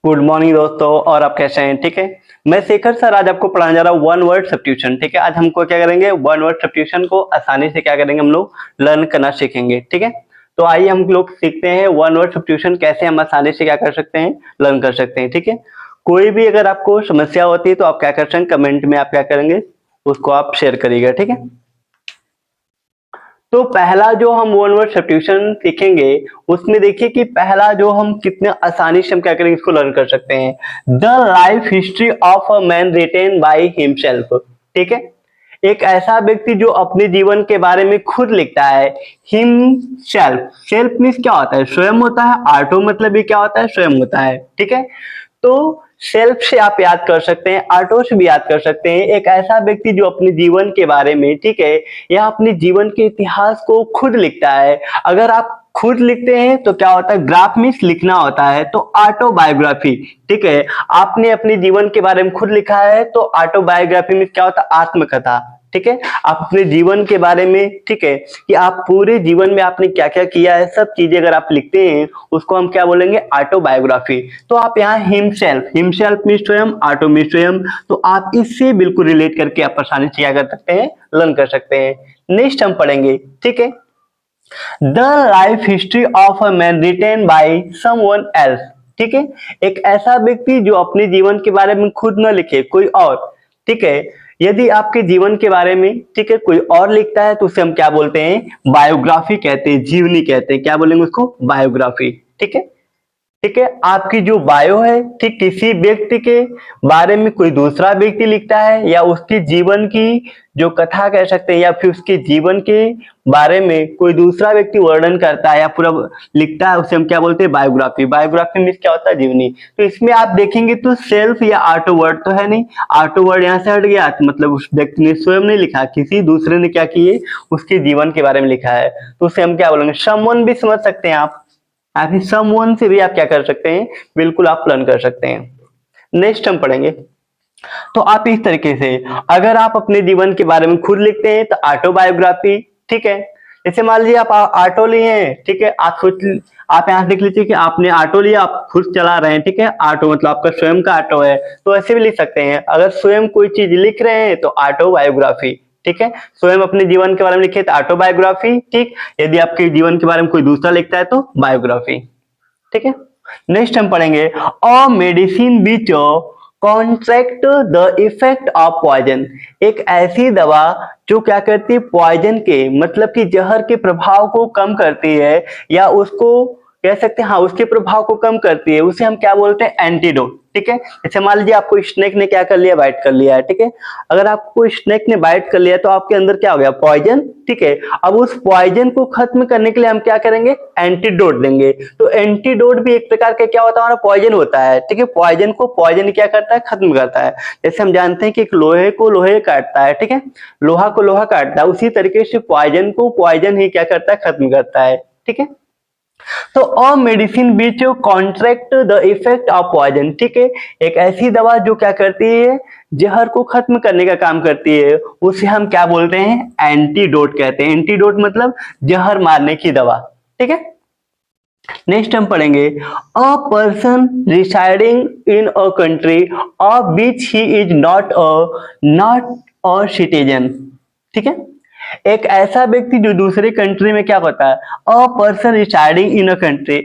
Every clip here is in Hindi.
गुड मॉर्निंग दोस्तों। और आप कैसे हैं? ठीक है, मैं शेखर सर आज आपको पढ़ाने जा रहा हूँ वन वर्ड सब्स्टिट्यूशन। ठीक है, आज हमको क्या करेंगे, वन वर्ड सब्स्टिट्यूशन को आसानी से क्या करेंगे, हम लोग लर्न करना सीखेंगे। ठीक है, तो आइए हम लोग सीखते हैं वन वर्ड सब्स्टिट्यूशन कैसे हम आसानी से क्या कर सकते हैं, लर्न कर सकते हैं। ठीक है, कोई भी अगर आपको समस्या होती है तो आप क्या कर सकते हैं, कमेंट में आप क्या करेंगे, उसको आप शेयर करिएगा। ठीक है, तो पहला जो हम वन वर्ड सब्स्टिट्यूशन सीखेंगे उसमें देखिए कि पहला जो हम कितने आसानी से हम क्या करेंगे, इसको लर्न कर सकते हैं। The life history of a man written by himself. ठीक है, एक ऐसा व्यक्ति जो अपने जीवन के बारे में खुद लिखता है। हिमसेल्फ, सेल्फ मीन्स क्या होता है, स्वयं होता है। ऑटो मतलब ये क्या होता है, स्वयं होता है। ठीक है, तो सेल्फ से आप याद कर सकते हैं, ऑटो से भी याद कर सकते हैं। एक ऐसा व्यक्ति जो अपने जीवन के बारे में, ठीक है, या अपने जीवन के इतिहास को खुद लिखता है। अगर आप खुद लिखते हैं तो क्या होता है, ग्राफ मीन्स लिखना होता है, तो ऑटोबायोग्राफी। ठीक है, आपने अपने जीवन के बारे में खुद लिखा है तो ऑटोबायोग्राफी मीन्स क्या होता है, आत्मकथा। ठीक है, आप अपने जीवन के बारे में, ठीक है, कि आप पूरे जीवन में आपने क्या क्या किया है, सब चीजें अगर आप लिखते हैं उसको हम क्या बोलेंगे, ऑटोबायोग्राफी। तो आप यहाँ हिमसेल्फ, हिमसेल्फ मीन्स स्वयं, ऑटो मीन्स स्वयं, तो आप इससे बिल्कुल रिलेट करके आप आसानी से क्या कर सकते हैं, लर्न कर सकते हैं। नेक्स्ट हम पढ़ेंगे, ठीक है, the life history of a man written by someone else. ठीक है, एक ऐसा व्यक्ति जो अपने जीवन के बारे में खुद न लिखे, कोई और। ठीक है, यदि आपके जीवन के बारे में, ठीक है, कोई और लिखता है तो उसे हम क्या बोलते हैं, बायोग्राफी कहते हैं, जीवनी कहते हैं। क्या बोलेंगे उसको, बायोग्राफी। ठीक है, ठीक है, आपकी जो बायो है, ठीक, किसी व्यक्ति के बारे में कोई दूसरा व्यक्ति लिखता है या उसके जीवन की जो कथा कह सकते हैं, या फिर उसके जीवन के बारे में कोई दूसरा व्यक्ति वर्णन करता है या पूरा लिखता है, उसे हम क्या बोलते हैं, बायोग्राफी। बायोग्राफी मीन्स क्या होता है, जीवनी। तो इसमें आप देखेंगे तो सेल्फ या ऑटो वर्ड तो है नहीं, ऑटो वर्ड यहाँ से हट गया, तो मतलब उस व्यक्ति ने स्वयं नहीं लिखा, किसी दूसरे ने क्या किए, उसके जीवन के बारे में लिखा है, तो उसे हम क्या बोलेंगे, समवन भी समझ सकते हैं आप, फिर समवन से भी आप क्या कर सकते हैं, बिल्कुल आप लर्न कर सकते हैं। नेक्स्ट हम पढ़ेंगे, तो आप इस तरीके से अगर आप अपने जीवन के बारे में खुद लिखते हैं तो ऑटोबायोग्राफी। ठीक है, जैसे मान लीजिए आप ऑटो लिए हैं, ठीक है, आप सोच, आप यहाँ देख लीजिए कि आपने ऑटो लिया, आप खुद चला रहे हैं। ठीक है, ऑटो मतलब आपका स्वयं का ऑटो है, तो ऐसे भी लिख सकते हैं। अगर स्वयं कोई चीज लिख रहे हैं तो ऑटोबायोग्राफी। ठीक है, स्वयं अपने जीवन के बारे में लिखे तो ऑटोबायोग्राफी। ठीक, यदि आपके जीवन के बारे में कोई दूसरा लिखता है तो बायोग्राफी। ठीक है, नेक्स्ट हम पढ़ेंगे, a medicine which contract the effect of poison. एक ऐसी दवा जो क्या करती है, पॉइजन के मतलब कि जहर के प्रभाव को कम करती है, या उसको कह सकते हैं, हाँ, उसके प्रभाव को कम करती है, उसे हम क्या बोलते हैं, एंटीडोट। ठीक है, जैसे मान लीजिए आपको स्नेक ने क्या कर लिया, बाइट कर लिया है। ठीक है, अगर आपको स्नेक ने बाइट कर लिया तो आपके अंदर क्या हो गया, पॉइजन। ठीक है, अब उस पॉइजन को खत्म करने के लिए हम क्या करेंगे, एंटीडोट देंगे। तो एंटीडोट भी एक प्रकार का क्या होता है, हमारा पॉइजन होता है। ठीक है, पॉइजन को पॉइजन क्या करता है, खत्म करता है। जैसे हम जानते हैं कि एक लोहे को लोहे काटता है, ठीक है, लोहा को लोहा काटता है, उसी तरीके से पॉइजन को पॉइजन ही क्या करता है, खत्म करता है। ठीक है, तो a medicine which contract the effect of poison. ठीक है, एक ऐसी दवा जो क्या करती है, जहर को खत्म करने का काम करती है, उसे हम क्या बोलते हैं, एंटीडोट कहते हैं। एंटीडोट मतलब जहर मारने की दवा। ठीक है, नेक्स्ट हम पढ़ेंगे, a person residing in a country of which he is not a citizen. ठीक है, एक ऐसा व्यक्ति जो दूसरे कंट्री में क्या होता है, a person residing in a country,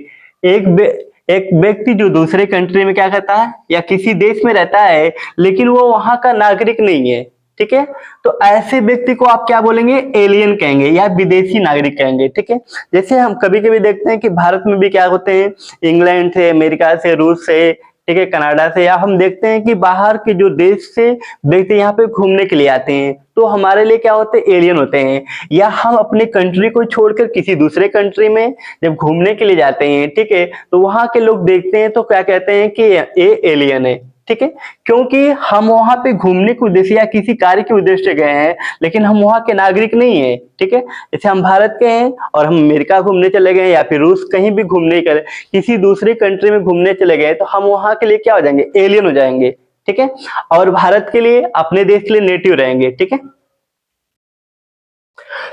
एक व्यक्ति जो दूसरे कंट्री में क्या करता है या किसी देश में रहता है लेकिन वो वहां का नागरिक नहीं है। ठीक है, तो ऐसे व्यक्ति को आप क्या बोलेंगे, एलियन कहेंगे या विदेशी नागरिक कहेंगे। ठीक है, जैसे हम कभी कभी देखते हैं कि भारत में भी क्या होते हैं, इंग्लैंड से, अमेरिका से, रूस से, ठीक है, कनाडा से, या हम देखते हैं कि बाहर के जो देश से व्यक्ति यहाँ पे घूमने के लिए आते हैं, तो हमारे लिए क्या होते हैं, एलियन होते हैं। या हम अपने कंट्री को छोड़कर किसी दूसरे कंट्री में जब घूमने के लिए जाते हैं, ठीक है, तो वहां के लोग देखते हैं तो क्या कहते हैं कि ये एलियन है। ठीक है, क्योंकि हम वहां पे घूमने के उद्देश्य या किसी कार्य के उद्देश्य से गए हैं, लेकिन हम वहां के नागरिक नहीं है। ठीक है, जैसे हम भारत के हैं और हम अमेरिका घूमने चले गए या फिर रूस कहीं भी घूमने के किसी दूसरी कंट्री में घूमने चले गए, तो हम वहां के लिए क्या हो जाएंगे, एलियन हो जाएंगे। ठीक है, और भारत के लिए, अपने देश के लिए नेटिव रहेंगे। ठीक है,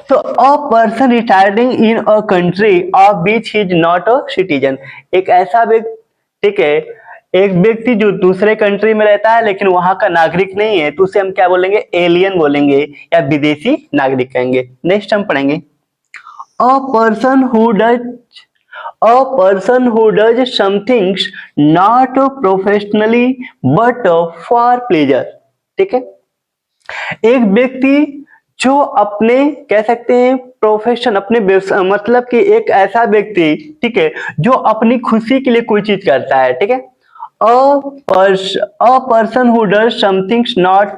तो a person retiring in a country of which he is not a citizen, एक ऐसा व्यक्ति, ठीक है, एक व्यक्ति जो दूसरे कंट्री में रहता है लेकिन वहां का नागरिक नहीं है तो उसे हम क्या बोलेंगे, एलियन बोलेंगे या विदेशी नागरिक कहेंगे। नेक्स्ट हम पढ़ेंगे अ person who does some things not professionally but for pleasure। ठीक है, एक व्यक्ति जो अपने कह सकते हैं प्रोफेशन, अपने मतलब कि एक ऐसा व्यक्ति, ठीक है, जो अपनी खुशी के लिए कोई चीज करता है। ठीक है, a person who does something not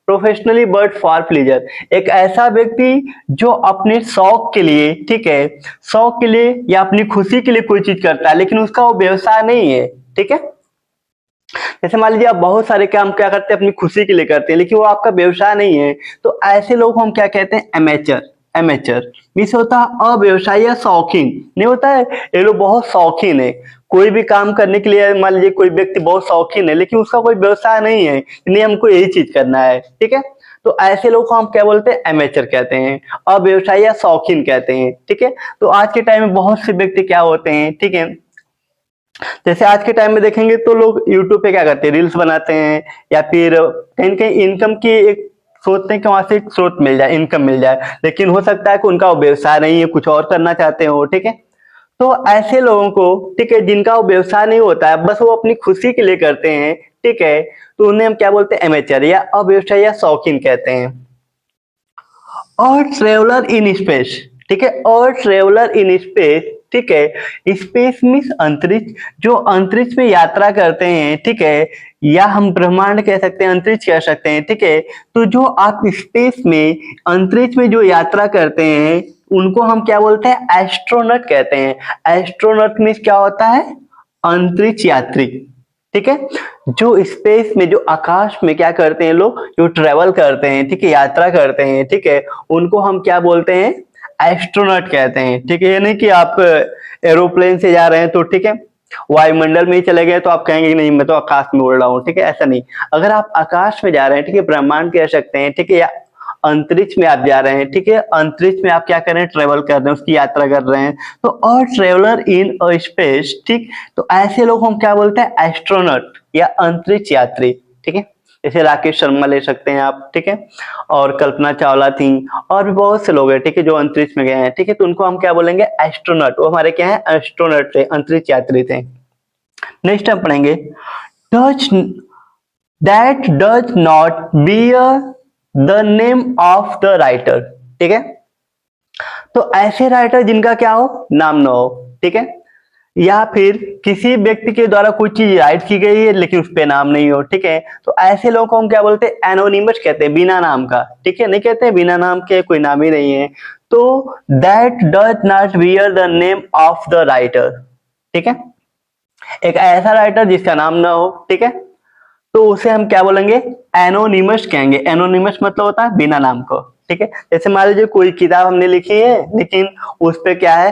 professionally but for pleasure, एक ऐसा व्यक्ति जो अपने शौक के लिए, ठीक है, शौक के लिए या अपनी खुशी के लिए कोई चीज करता है लेकिन उसका वो व्यवसाय नहीं है। ठीक है, जैसे मान लीजिए आप बहुत सारे काम क्या करते हैं अपनी खुशी के लिए करते हैं लेकिन वो आपका व्यवसाय नहीं है, तो ऐसे लोग हम क्या कहते हैं, एमेचर। एमेचर मीन्स होता है अव्यवसायी या शौकीन, नहीं होता है, ये लोग बहुत शौकीन है कोई भी काम करने के लिए। मान लीजिए कोई व्यक्ति बहुत शौकीन है लेकिन उसका कोई व्यवसाय नहीं है, नहीं हमको यही चीज करना है। ठीक है, तो ऐसे लोग को हम क्या बोलते हैं, एमेचर कहते हैं, अव्यवसायी या शौकीन कहते हैं। ठीक है, तो आज के टाइम में बहुत से व्यक्ति क्या होते हैं, ठीक है, जैसे आज के टाइम में देखेंगे तो लोग यूट्यूब पे क्या करते हैं, रील्स बनाते हैं या फिर कहीं कहीं इनकम की एक सोचते हैं कि वहां से एक स्रोत मिल जाए, इनकम मिल जाए, लेकिन हो सकता है कि उनका वो व्यवसाय नहीं है, कुछ और करना चाहते हो। ठीक है, तो ऐसे लोगों को, ठीक है, जिनका वो व्यवसाय नहीं होता है, बस वो अपनी खुशी के लिए करते हैं, ठीक है, तो उन्हें हम क्या बोलते हैं, एमेचर या अव्यवसायी या शौकीन कहते हैं। और ट्रेवलर इन स्पेस, ठीक है, और ट्रेवलर इन स्पेस, ठीक है, स्पेस मीन्स अंतरिक्ष, जो अंतरिक्ष में यात्रा करते हैं, ठीक है, या हम ब्रह्मांड कह सकते हैं, अंतरिक्ष कह सकते हैं। ठीक है, तो जो आप स्पेस में, अंतरिक्ष में जो यात्रा करते हैं उनको हम क्या बोलते हैं, एस्ट्रोनॉट कहते हैं। एस्ट्रोनॉट मीन्स क्या होता है, अंतरिक्ष यात्री। ठीक है, जो स्पेस में, जो आकाश में क्या करते हैं लोग, जो ट्रेवल करते हैं, ठीक है, यात्रा करते हैं, ठीक है, उनको हम क्या बोलते हैं, एस्ट्रोनॉट कहते हैं। ठीक है, ये नहीं कि आप एरोप्लेन से जा रहे हैं तो, ठीक है, वायुमंडल में ही चले गए तो आप कहेंगे कि नहीं मैं तो आकाश में उड़ रहा हूँ। ठीक है, ऐसा नहीं, अगर आप आकाश में जा रहे हैं, ठीक है, ब्रह्मांड कह सकते हैं, ठीक है, या अंतरिक्ष में आप जा रहे हैं, ठीक है, अंतरिक्ष में आप क्या कर रहे हैं, ट्रेवल कर रहे हैं, उसकी यात्रा कर रहे हैं, तो और ट्रेवलर इन अ स्पेस, ठीक, तो ऐसे लोग हम क्या बोलते हैं, एस्ट्रोनॉट या अंतरिक्ष यात्री। ठीक है, जैसे राकेश शर्मा ले सकते हैं आप, ठीक है, और कल्पना चावला थी, और भी बहुत से लोग हैं, ठीक है, जो अंतरिक्ष में गए हैं। ठीक है, तो उनको हम क्या बोलेंगे, एस्ट्रोनॉट, वो हमारे क्या है, एस्ट्रोनॉट थे, अंतरिक्ष यात्री थे। नेक्स्ट हम पढ़ेंगे Dutch that does not bear the name of the writer. ठीक है, तो ऐसे राइटर जिनका क्या हो, नाम ना हो। ठीक है, या फिर किसी व्यक्ति के द्वारा कोई चीज राइट की गई है लेकिन उस पे नाम नहीं हो। ठीक है, तो ऐसे लोगों को हम क्या बोलते हैं, एनोनिमस कहते हैं, बिना नाम का। ठीक है, नहीं कहते हैं बिना नाम के, कोई नाम ही नहीं है, तो that does not bear the name of the writer. ठीक है, एक ऐसा राइटर जिसका नाम ना हो, ठीक है, तो उसे हम क्या बोलेंगे, एनोनिमस कहेंगे। एनोनिमस मतलब होता है बिना नाम को। ठीक है, जैसे मान लीजिए कोई किताब हमने लिखी है लेकिन उस पे क्या है,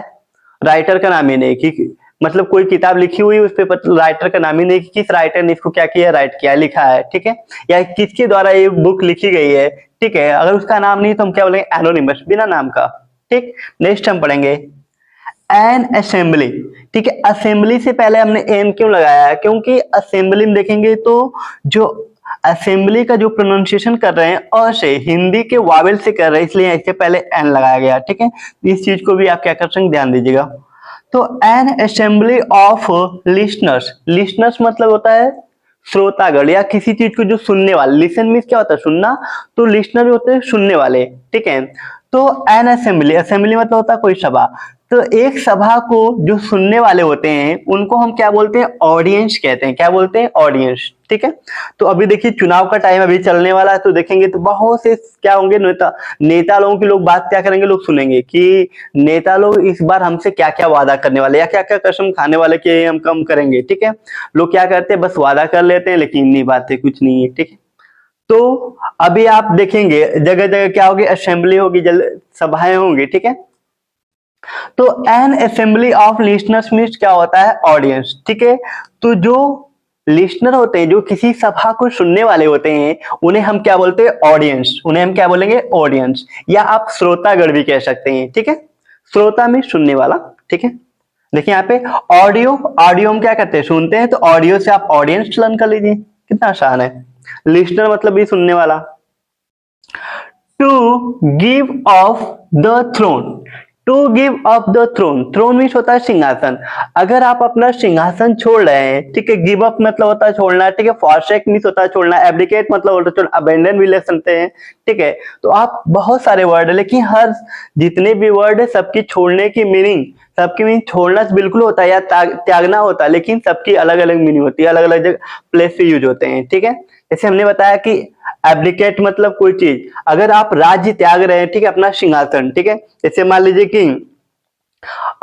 राइटर का नाम ही नहीं, कि मतलब कोई किताब लिखी हुई उस पे राइटर का नाम ही नहीं कि किस राइटर ने इसको क्या किया, राइट किया, लिखा है। ठीक है, या किसके द्वारा ये बुक लिखी गई है। ठीक है, अगर उसका नाम नहीं तो हम क्या बोलेंगे, एनोनिमस, बिना नाम का। ठीक, नेक्स्ट हम पढ़ेंगे एन असेंबली। ठीक है, असेंबली से पहले हमने एन क्यों लगाया है, क्योंकि असेंबली में देखेंगे तो जो असेंबली का जो प्रोनाउंसिएशन कर रहे हैं अ से, हिंदी के वावेल से कर रहे हैं, इसलिए इससे पहले एन लगाया गया। ठीक है, इस चीज को भी आप क्या कर सकते हैं, ध्यान दीजिएगा। तो N assembly of listeners, listeners मतलब होता है श्रोतागण, या किसी चीज को जो सुनने वाले, लिसन मीन्स क्या होता है, सुनना, तो लिसनर होते हैं सुनने वाले। ठीक है, तो एन असेंबली, असेंबली मतलब होता है कोई सभा, तो एक सभा को जो सुनने वाले होते हैं उनको हम क्या बोलते हैं, ऑडियंस कहते हैं। क्या बोलते हैं, ऑडियंस। ठीक है, तो अभी देखिए चुनाव का टाइम अभी चलने वाला है, तो देखेंगे तो बहुत से क्या होंगे, नेता लोगों की लोग बात क्या करेंगे, लोग सुनेंगे कि नेता लोग इस बार हमसे क्या क्या वादा करने वाले, या क्या क्या कसम खाने वाले कि हम कम करेंगे। ठीक है, लोग क्या करते हैं, बस वादा कर लेते हैं लेकिन निभाते कुछ नहीं है। ठीक है, तो अभी आप देखेंगे जगह जगह क्या होगी, असेंबली होगी, सभाएं होंगी। ठीक है, तो N assembly of listeners means क्या होता है, ऑडियंस। ठीक है, तो जो लिसनर होते हैं, जो किसी सभा को सुनने वाले होते हैं, उन्हें हम क्या बोलते हैं, ऑडियंस। उन्हें हम क्या बोलेंगे, ऑडियंस, या आप श्रोतागण भी कह सकते हैं। ठीक है, श्रोता में सुनने वाला। ठीक है, देखिए यहाँ पे ऑडियो, ऑडियो हम क्या करते हैं, सुनते हैं, तो ऑडियो से आप ऑडियंस लर्न कर लीजिए, कितना आसान है। लिसनर मतलब भी सुनने वाला। To give off the throne, to give off the throne, throne means होता है सिंहासन। अगर आप अपना सिंहासन छोड़ रहे हैं, ठीक है, गिव अप मतलब होता है छोड़ना, ठीक है, फॉरसेक मीन्स होता है छोड़ना, एब्डिकेट मतलब होता है छोड़ना, अबेंडन भी लिख सकते हैं, ठीक है। तो आप बहुत सारे वर्ड है, लेकिन हर जितने भी वर्ड है सबकी छोड़ने की मीनिंग, सबकी मीनिंग छोड़ना बिल्कुल होता है या त्यागना होता है, लेकिन सबकी अलग अलग मीनिंग होती है, अलग अलग जगह प्लेस पे यूज होते हैं, ठीक है। जैसे हमने बताया कि एब्डिकेट मतलब कोई चीज, अगर आप राज्य त्याग रहे हैं, ठीक है, अपना सिंहासन, ठीक है, जैसे मान लीजिए कि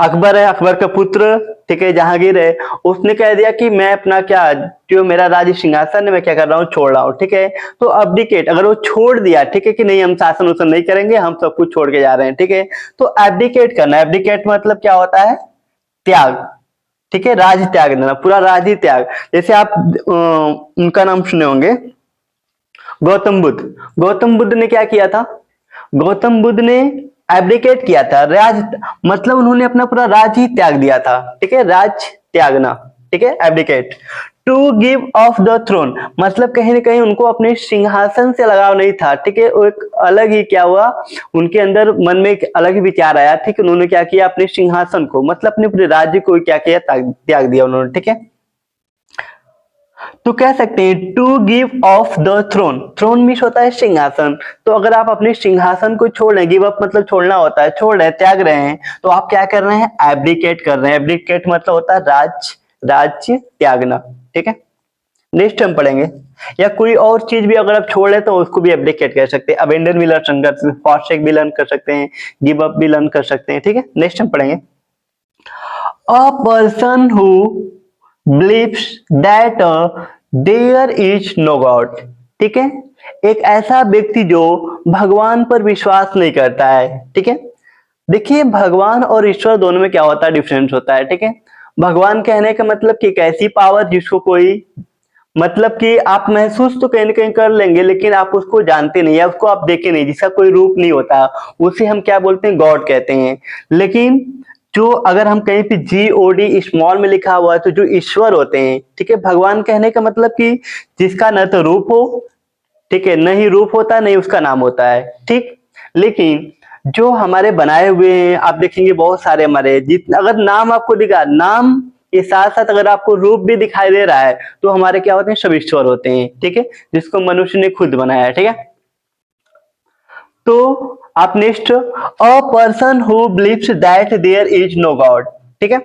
अकबर है, अकबर का पुत्र, ठीक है, जहांगीर है, उसने कह दिया कि मैं अपना क्या, जो मेरा राज्य सिंहासन है, मैं क्या कर रहा हूँ, छोड़ रहा हूँ, ठीक है। तो अब्डिकेट, अगर वो छोड़ दिया, ठीक है, कि नहीं हम शासन उसन नहीं करेंगे, हम सब कुछ छोड़ के जा रहे हैं, ठीक है, तो एब्डिकेट करना, एब्डिकेट मतलब क्या होता है, त्याग, ठीक है, राज त्याग देना, पूरा राज ही त्याग। जैसे आप उनका नाम सुने होंगे, गौतम बुद्ध, गौतम बुद्ध ने क्या किया था, गौतम बुद्ध ने एब्डिकेट किया था, राज मतलब उन्होंने अपना पूरा राज ही त्याग दिया था, ठीक है, राज त्यागना, ठीक है, abdicate. To give off the throne मतलब कहीं ना कहीं उनको अपने सिंहासन से लगाव नहीं था, ठीक है, वो एक अलग ही क्या हुआ, उनके अंदर मन में एक अलग ही विचार आया, ठीक है, उन्होंने क्या किया, अपने सिंहासन को मतलब अपने पूरे राज्य को क्या किया, त्याग दिया उन्होंने, ठीक है। तो कह सकते हैं to give off the throne, throne means होता है सिंहासन। तो अगर आप अपने सिंहासन को छोड़ रहे हैं, गिव अप मतलब छोड़ना होता है, छोड़ रहे हैं, त्याग रहे हैं, तो आप क्या कर रहे हैं, एब्डिकेट कर रहे हैं। एब्डिकेट मतलब होता है राज्य त्यागना, ठीक है। नेक्स्ट हम पढ़ेंगे, या कोई और चीज भी अगर आप छोड़ रहे तो उसको भी एब्डिकेट कर सकते हैं, अबेंडन भी लर्न कर सकते हैं, फॉरसेक भी लर्न कर सकते हैं, गिव अप भी लर्न कर सकते हैं, ठीक है। नेक्स्ट हम पढ़ेंगे, अ person who believes that there is no God, ठीक है, एक ऐसा व्यक्ति जो भगवान पर विश्वास नहीं करता है, ठीक है। देखिए भगवान और ईश्वर दोनों में क्या होता है, डिफरेंस होता है, ठीक है। भगवान कहने का मतलब कि एक ऐसी पावर जिसको कोई, मतलब कि आप महसूस तो कहीं ना कहीं कर लेंगे, लेकिन आप उसको जानते नहीं या उसको आप देखे नहीं, जिसका कोई रूप नहीं होता, उसे हम क्या बोलते हैं, गॉड कहते हैं। लेकिन जो अगर हम कहीं पे GOD स्मॉल में लिखा हुआ है, तो जो ईश्वर होते हैं, ठीक है, भगवान कहने का मतलब कि जिसका न तो रूप हो, ठीक है, न ही रूप होता, नहीं उसका नाम होता है, ठीक। लेकिन जो हमारे बनाए हुए हैं, आप देखेंगे बहुत सारे हमारे, जितना अगर नाम आपको दिखा, नाम के साथ साथ अगर आपको रूप भी दिखाई दे रहा है, तो हमारे क्या होते हैं, सब ईश्वर होते हैं, ठीक है, जिसको मनुष्य ने खुद बनाया है, ठीक है। तो आप next, a person who believes that there is no God, ठीक है,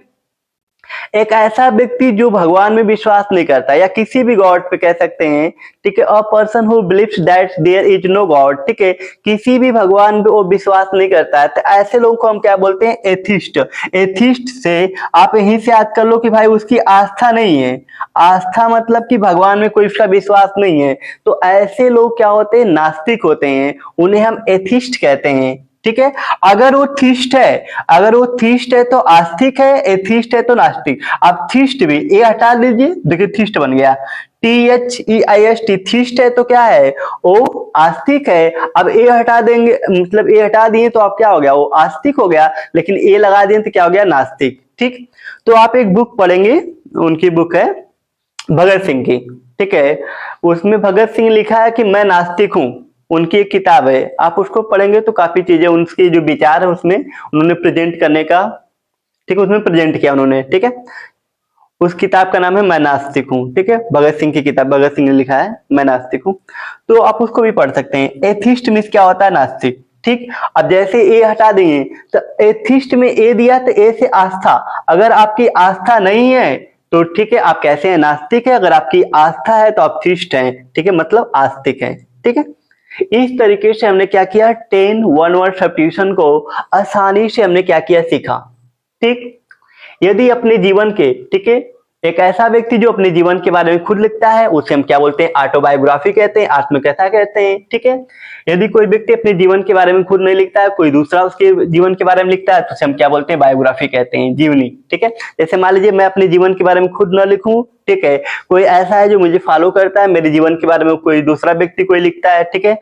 एक ऐसा व्यक्ति जो भगवान में विश्वास नहीं करता या किसी भी गॉड पे कह सकते हैं, ठीक है, a person who believes that there is no God, ठीक है, किसी भी भगवान पे वो विश्वास नहीं करता है, तो ऐसे लोगों को हम क्या बोलते हैं, एथिस्ट। एथिस्ट से आप यहीं से याद कर लो कि भाई उसकी आस्था नहीं है, आस्था मतलब कि भगवान में कोई उसका विश्वास नहीं है, तो ऐसे लोग क्या होते हैं, नास्तिक होते हैं, उन्हें हम एथिस्ट कहते हैं, ठीक है। अगर वो थीस्ट है, अगर वो थीस्ट है तो आस्तिक है, एथिस्ट है तो नास्तिक। आप थीस्ट भी ए हटा दीजिए, देखिए थीस्ट बन गया, THEIST, थीस्ट है तो क्या है, वो आस्तिक है। अब ए हटा देंगे, मतलब ए हटा दिए तो आप क्या हो गया, वो आस्तिक हो गया, लेकिन ए लगा दिए तो क्या हो गया, नास्तिक, ठीक। तो आप एक बुक पढ़ेंगे, उनकी बुक है भगत सिंह की, ठीक है, उसमें भगत सिंह लिखा है कि मैं नास्तिक हूं, उनकी एक किताब है, आप उसको पढ़ेंगे तो काफी चीजें उनके जो विचार है उसमें उन्होंने प्रेजेंट करने का, ठीक है, उसमें प्रेजेंट किया उन्होंने, ठीक है। उस किताब का नाम है मैं नास्तिक हूँ, ठीक है, भगत सिंह की किताब, भगत सिंह ने लिखा है मैं नास्तिक हूँ, तो आप उसको भी पढ़ सकते हैं। एथिस्ट मीन्स क्या होता है, नास्तिक, ठीक। अब जैसे ए हटा देंगे तो एथिस्ट में ए दिया तो ए से आस्था, अगर आपकी आस्था नहीं है तो ठीक है आप कैसे हैं, नास्तिक है, अगर आपकी आस्था है तो आप थीस्ट हैं, ठीक है, मतलब आस्तिक है, ठीक है। इस तरीके से हमने क्या किया, 10 वन वर्ड सब्स्टिट्यूशन को आसानी से हमने क्या किया, सीखा, ठीक। यदि अपने जीवन के, ठीक है, एक ऐसा व्यक्ति जो अपने जीवन के बारे में खुद लिखता है उसे हम क्या बोलते हैं, ऑटोबायोग्राफी कहते हैं, आत्मकथा कहते हैं, ठीक है। यदि कोई व्यक्ति अपने जीवन के बारे में खुद नहीं लिखता है, कोई दूसरा उसके जीवन के बारे में लिखता है, तो उसे हम क्या बोलते हैं, बायोग्राफी कहते हैं, जीवनी, ठीक है। जैसे मान लीजिए मैं अपने जीवन के बारे में खुद न लिखूं, ठीक है, कोई ऐसा है जो मुझे फॉलो करता है, मेरे जीवन के बारे में कोई दूसरा व्यक्ति कोई लिखता है, ठीक है,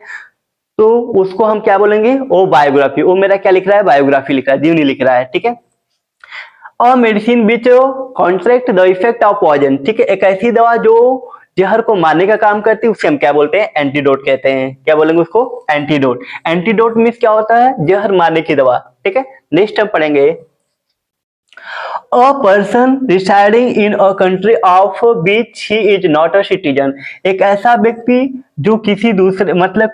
तो उसको हम क्या बोलेंगे, वो बायोग्राफी, वो मेरा क्या लिख रहा है, बायोग्राफी लिख रहा है, जीवनी लिख रहा है, ठीक है। A medicine which contract the effect of poison, ठीक है, एक ऐसी दवा जो जहर को मारने का काम करती है, उसे हम क्या बोलते हैं, एंटीडोट कहते हैं। क्या बोलेंगे उसको, एंटीडोट। एंटीडोट मीन्स क्या होता है, जहर मारने की दवा, ठीक है। नेक्स्ट हम पढ़ेंगे, a person residing in a country of which he is not a citizen, एक ऐसा व्यक्ति जो किसी दूसरे, मतलब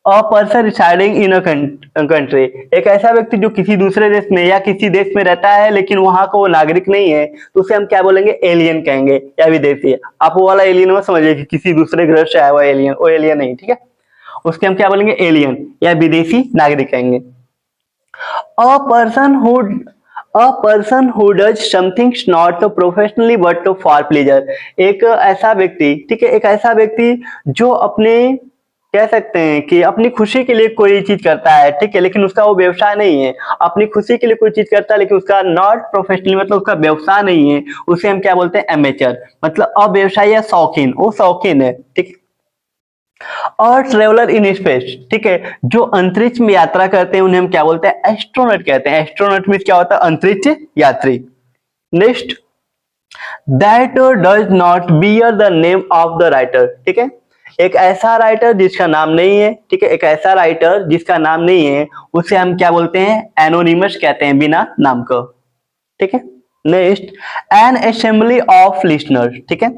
a person residing in a country, एक ऐसा व्यक्ति जो किसी दूसरे देश में या किसी देश में रहता है लेकिन वहां का वो नागरिक नहीं है, तो उसे हम क्या बोलेंगे, एलियन कहेंगे या विदेशी। आप वो वाला एलियन में समझिए कि किसी दूसरे ग्रह से आया हुआ एलियन, वो एलियन नहीं, ठीक है, उसके हम क्या बोलेंगे, एलियन या विदेशी नागरिक कहेंगे। अ person who does something not professionally but for pleasure, एक ऐसा व्यक्ति, ठीक है, एक ऐसा व्यक्ति जो अपने, कह सकते हैं कि अपनी खुशी के लिए कोई चीज करता है, ठीक है, लेकिन उसका वो व्यवसाय नहीं है। अपनी खुशी के लिए कोई चीज करता है लेकिन उसका नॉट प्रोफेशनली, मतलब उसका व्यवसाय नहीं है, उसे हम क्या बोलते हैं, एमेचर, मतलब अव्यवसायी या शौकीन, वो शौकीन है, ठीक। और ट्रेवलर इन स्पेस, ठीक है, जो अंतरिक्ष में यात्रा करते हैं उन्हें हम क्या बोलते हैं, एस्ट्रोनॉट कहते हैं। एस्ट्रोनॉट मीन्स क्या होता है, अंतरिक्ष यात्री। Next, that does not bear the name of the writer, ठीक है, एक ऐसा राइटर जिसका नाम नहीं है, ठीक है, एक ऐसा राइटर जिसका नाम नहीं है, उसे हम क्या बोलते हैं, एनोनिमस कहते हैं, बिना नाम का, ठीक है। Next, N assembly of listeners, ठीक है,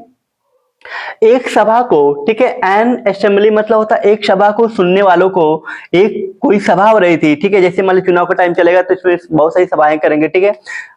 एक सभा को, ठीक है, एन असेंबली मतलब होता है एक सभा को सुनने वालों को, एक कोई सभा हो रही थी, ठीक है, जैसे मान लो चुनाव का टाइम चलेगा तो इसमें बहुत सारी सभाएं करेंगे, ठीक है,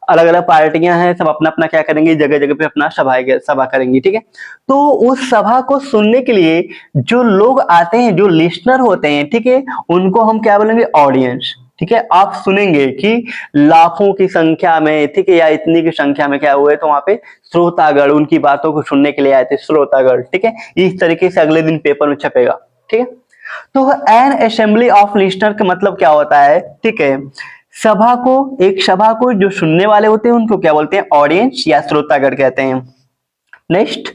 अलग अलग पार्टियां हैं, सब अपना अपना क्या करेंगे, जगह जगह पे अपना सभा करेंगी, ठीक है। तो उस सभा को सुनने के लिए जो लोग आते हैं, जो लिसनर होते हैं, ठीक है, उनको हम क्या बोलेंगे, ऑडियंस, ठीक है। आप सुनेंगे कि लाखों की संख्या में, ठीक है, या इतनी की संख्या में क्या हुए, तो वहां पे श्रोतागण उनकी बातों को सुनने के लिए आए थे, श्रोतागण, ठीक है, इस तरीके से अगले दिन पेपर में छपेगा, ठीक है। तो एन असेंबली ऑफ लिसनर का मतलब क्या होता है, ठीक है, सभा को, एक सभा को जो सुनने वाले होते हैं उनको क्या बोलते हैं, ऑडियंस या श्रोतागण कहते हैं। Next,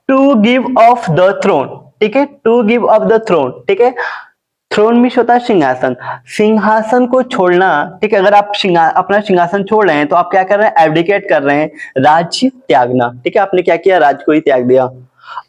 to give off the throne, ठीक है, to give off the throne, ठीक है, थ्रोन मीन्स होता है सिंहासन, सिंहासन को छोड़ना, ठीक है, अगर आप अपना सिंहासन छोड़ रहे हैं तो आप क्या कर रहे हैं, एब्डिकेट कर रहे हैं, राज्य त्यागना, ठीक है, आपने क्या किया, राज्य को ही त्याग दिया।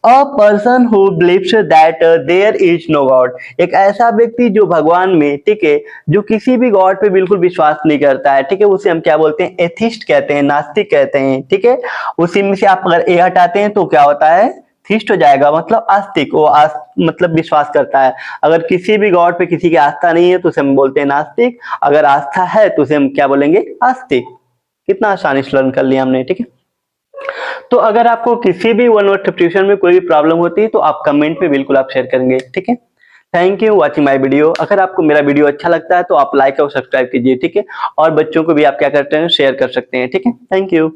A person who believes that there is no God, एक ऐसा व्यक्ति जो भगवान में, ठीक है, जो किसी भी गॉड पे बिल्कुल विश्वास नहीं करता है, ठीक है, उसे हम क्या बोलते हैं, एथिस्ट कहते हैं, नास्तिक कहते हैं, ठीक है। उसी में से आप अगर ए हटाते हैं तो क्या होता है, थिस्ट हो जाएगा, मतलब आस्तिक, वो मतलब विश्वास करता है। अगर किसी भी गॉड पे किसी की आस्था नहीं है तो उसे हम बोलते हैं नास्तिक, अगर आस्था है तो उसे हम क्या बोलेंगे, आस्तिक। कितना आसानी से लर्न कर लिया हमने, ठीक है। तो अगर आपको किसी भी वन वर्ड सब्स्टिट्यूशन में कोई भी प्रॉब्लम होती है तो आप कमेंट पे बिल्कुल आप शेयर करेंगे, ठीक है। Thank you watching my video. अगर आपको मेरा वीडियो अच्छा लगता है तो आप लाइक और सब्सक्राइब कीजिए, ठीक है, और बच्चों को भी आप क्या करते हैं, शेयर कर सकते हैं, ठीक है। Thank you.